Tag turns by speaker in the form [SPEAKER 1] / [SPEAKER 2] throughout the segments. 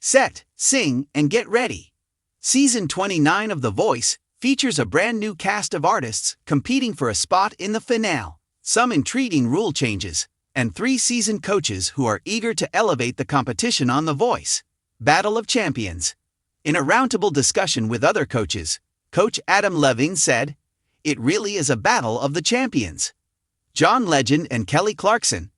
[SPEAKER 1] set, sing, and get ready. Season 29 of The Voice features a brand new cast of artists competing for a spot in the finale, some intriguing rule changes, and 3 seasoned coaches who are eager to elevate the competition on The Voice. Battle of Champions. In a roundtable discussion with other coaches, Coach Adam Levine said, "It really is a battle of the champions." John Legend and Kelly Clarkson.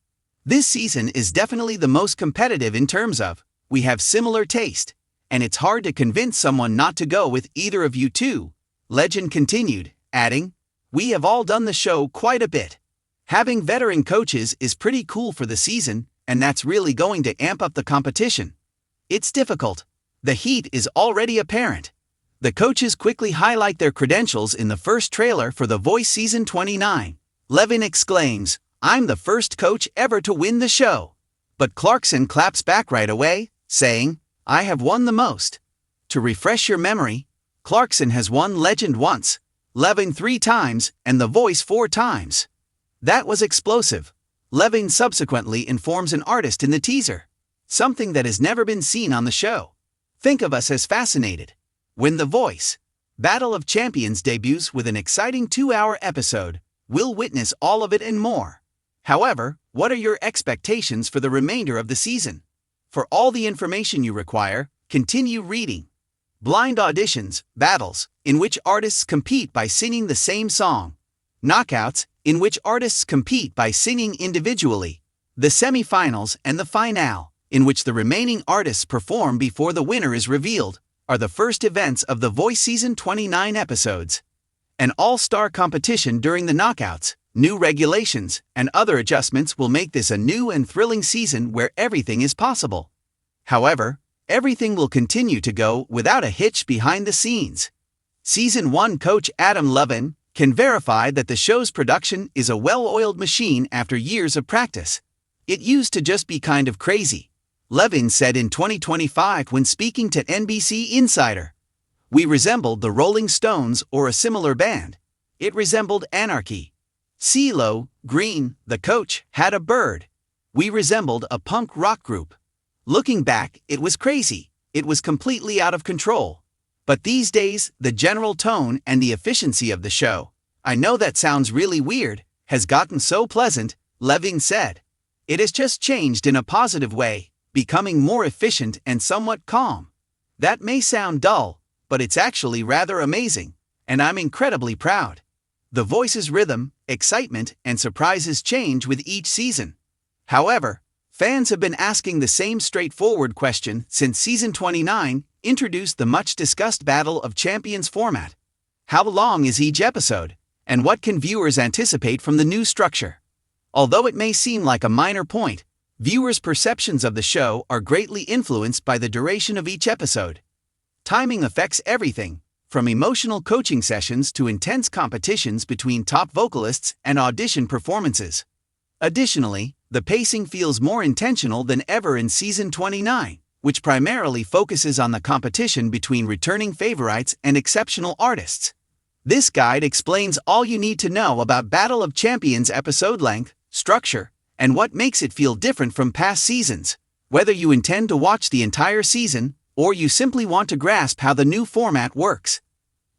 [SPEAKER 1] This season is definitely the most competitive in terms of, we have similar taste, and it's hard to convince someone not to go with either of you two. Legend continued, adding, "We have all done the show quite a bit. Having veteran coaches is pretty cool for the season, and that's really going to amp up the competition. It's difficult. The heat is already apparent." The coaches quickly highlight their credentials in the first trailer for The Voice Season 29. Levin exclaims, "I'm the first coach ever to win the show." But Clarkson claps back right away, saying, "I have won the most." To refresh your memory, Clarkson has won Legend once, Levin 3 times, and The Voice 4 times. That was explosive. Levin subsequently informs an artist in the teaser, something that has never been seen on the show. Think of us as fascinated. When The Voice Battle of Champions debuts with an exciting 2-hour episode, we'll witness all of it and more. However, what are your expectations for the remainder of the season? For all the information you require, continue reading. Blind auditions, battles, in which artists compete by singing the same song. Knockouts, in which artists compete by singing individually. The semi-finals and the finale, in which the remaining artists perform before the winner is revealed, are the first events of The Voice Season 29 episodes. An all-star competition during the knockouts, new regulations, and other adjustments will make this a new and thrilling season where everything is possible. However, everything will continue to go without a hitch behind the scenes. Season 1 coach Adam Levine can verify that the show's production is a well-oiled machine after years of practice. "It used to just be kind of crazy," Levine said in 2025 when speaking to NBC Insider. "We resembled the Rolling Stones or a similar band. It resembled anarchy. CeeLo Green, the coach, had a bird. We resembled a punk rock group. Looking back, it was crazy. It was completely out of control. But these days, the general tone and the efficiency of the show, I know that sounds really weird, has gotten so pleasant," Levine said. "It has just changed in a positive way, becoming more efficient and somewhat calm. That may sound dull, but it's actually rather amazing, and I'm incredibly proud. The Voice's rhythm, excitement, and surprises change with each season. However, fans have been asking the same straightforward question since Season 29 introduced the much-discussed Battle of Champions format. How long is each episode, and what can viewers anticipate from the new structure?" Although it may seem like a minor point, viewers' perceptions of the show are greatly influenced by the duration of each episode. Timing affects everything, from emotional coaching sessions to intense competitions between top vocalists and audition performances. Additionally, the pacing feels more intentional than ever in Season 29, which primarily focuses on the competition between returning favorites and exceptional artists. This guide explains all you need to know about Battle of Champions episode length, structure, and what makes it feel different from past seasons. Whether you intend to watch the entire season, or you simply want to grasp how the new format works.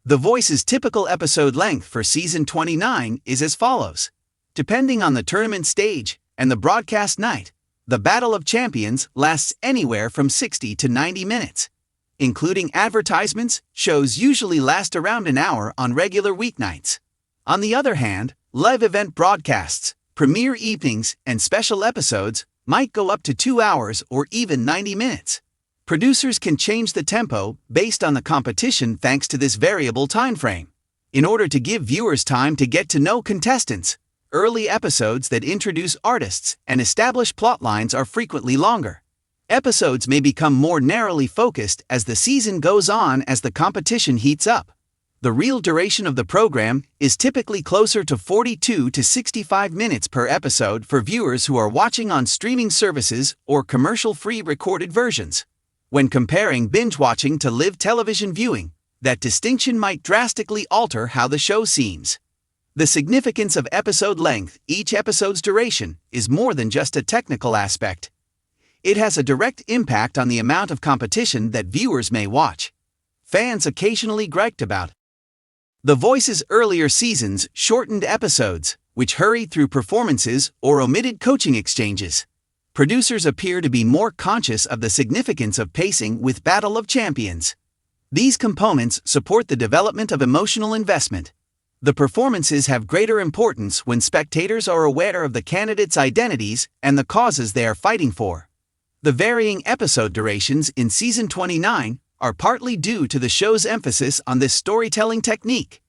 [SPEAKER 1] The Voice's typical episode length for Season 29 is as follows. Depending on the tournament stage and the broadcast night, the Battle of Champions lasts anywhere from 60 to 90 minutes. Including advertisements, shows usually last around an hour on regular weeknights. On the other hand, live event broadcasts, premiere evenings, and special episodes might go up to 2 hours or even 90 minutes. Producers can change the tempo based on the competition thanks to this variable timeframe. In order to give viewers time to get to know contestants, early episodes that introduce artists and establish plotlines are frequently longer. Episodes may become more narrowly focused as the season goes on as the competition heats up. The real duration of the program is typically closer to 42 to 65 minutes per episode for viewers who are watching on streaming services or commercial-free recorded versions. When comparing binge-watching to live television viewing, that distinction might drastically alter how the show seems. The significance of episode length, each episode's duration, is more than just a technical aspect. It has a direct impact on the amount of competition that viewers may watch. Fans occasionally griped about The Voice's earlier seasons shortened episodes, which hurried through performances or omitted coaching exchanges. Producers appear to be more conscious of the significance of pacing with Battle of Champions. These components support the development of emotional investment. The performances have greater importance when spectators are aware of the candidates' identities and the causes they are fighting for. The varying episode durations in Season 29 are partly due to the show's emphasis on this storytelling technique.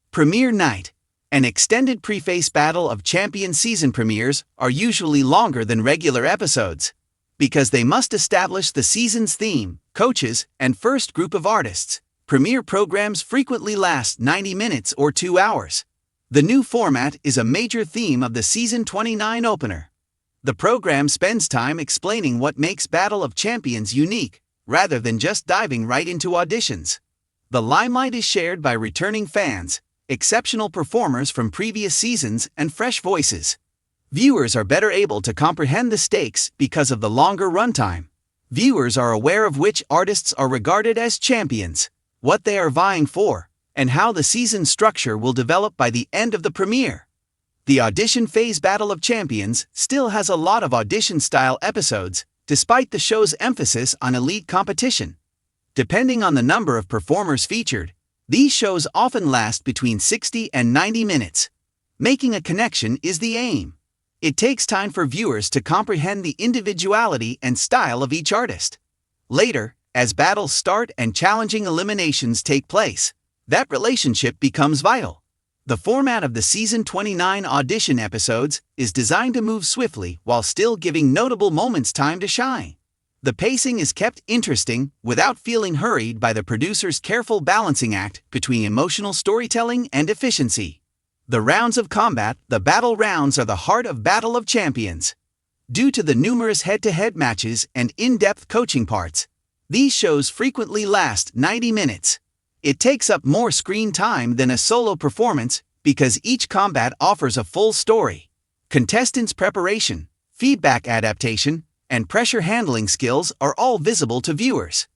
[SPEAKER 1] Premiere Night. An extended preface Battle of Champions season premieres are usually longer than regular episodes. Because they must establish the season's theme, coaches, and first group of artists, premiere programs frequently last 90 minutes or 2 hours. The new format is a major theme of the Season 29 opener. The program spends time explaining what makes Battle of Champions unique, rather than just diving right into auditions. The limelight is shared by returning fans, exceptional performers from previous seasons, and fresh voices. Viewers are better able to comprehend the stakes because of the longer runtime. Viewers are aware of which artists are regarded as champions, what they are vying for, and how the season structure will develop by the end of the premiere. The audition phase Battle of Champions still has a lot of audition-style episodes, despite the show's emphasis on elite competition. Depending on the number of performers featured, these shows often last between 60 and 90 minutes. Making a connection is the aim. It takes time for viewers to comprehend the individuality and style of each artist. Later, as battles start and challenging eliminations take place, that relationship becomes vital. The format of the Season 29 audition episodes is designed to move swiftly while still giving notable moments time to shine. The pacing is kept interesting without feeling hurried by the producer's careful balancing act between emotional storytelling and efficiency. The rounds of combat, the battle rounds, are the heart of Battle of Champions. Due to the numerous head-to-head matches and in-depth coaching parts, these shows frequently last 90 minutes. It takes up more screen time than a solo performance because each combat offers a full story. Contestants' preparation, feedback adaptation, and pressure handling skills are all visible to viewers.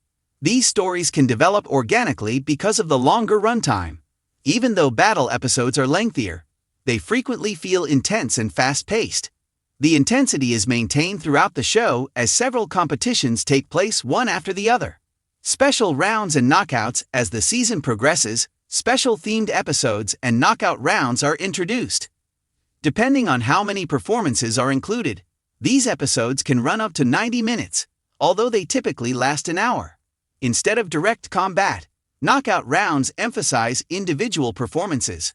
[SPEAKER 1] These stories can develop organically because of the longer runtime. Even though battle episodes are lengthier, they frequently feel intense and fast-paced. The intensity is maintained throughout the show as several competitions take place one after the other. Special rounds and knockouts. As the season progresses, special themed episodes and knockout rounds are introduced. Depending on how many performances are included, these episodes can run up to 90 minutes, although they typically last an hour. Instead of direct combat, knockout rounds emphasize individual performances.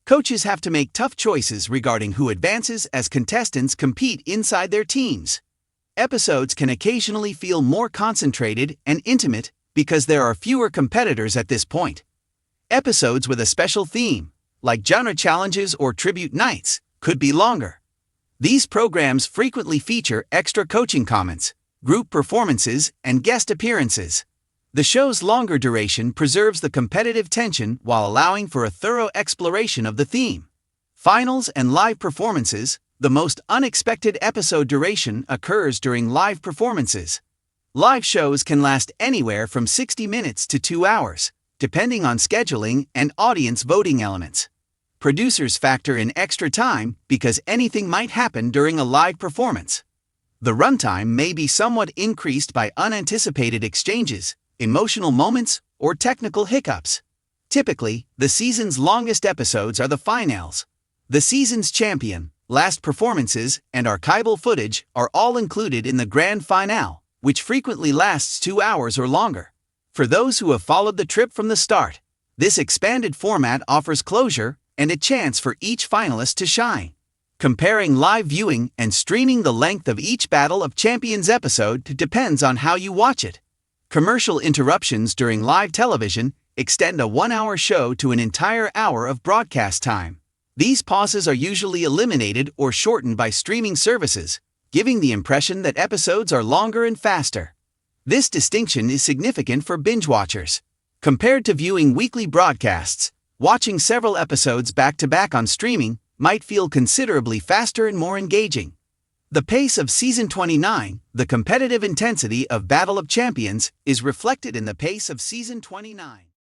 [SPEAKER 1] Coaches have to make tough choices regarding who advances as contestants compete inside their teams. Episodes can occasionally feel more concentrated and intimate because there are fewer competitors at this point. Episodes with a special theme, like genre challenges or tribute nights, could be longer. These programs frequently feature extra coaching comments, group performances, and guest appearances. The show's longer duration preserves the competitive tension while allowing for a thorough exploration of the theme. Finals and live performances. The most unexpected episode duration occurs during live performances. Live shows can last anywhere from 60 minutes to 2 hours, depending on scheduling and audience voting elements. Producers factor in extra time because anything might happen during a live performance. The runtime may be somewhat increased by unanticipated exchanges, emotional moments, or technical hiccups. Typically, the season's longest episodes are the finales. The season's champion, last performances, and archival footage are all included in the grand finale, which frequently lasts 2 hours or longer. For those who have followed the trip from the start, this expanded format offers closure and a chance for each finalist to shine. Comparing live viewing and streaming. The length of each Battle of Champions episode depends on how you watch it. Commercial interruptions during live television extend a 1-hour show to an entire hour of broadcast time. These pauses are usually eliminated or shortened by streaming services, giving the impression that episodes are longer and faster. This distinction is significant for binge watchers. Compared to viewing weekly broadcasts, watching several episodes back-to-back on streaming might feel considerably faster and more engaging. The pace of Season 29, the competitive intensity of Battle of Champions, is reflected in the pace of Season 29.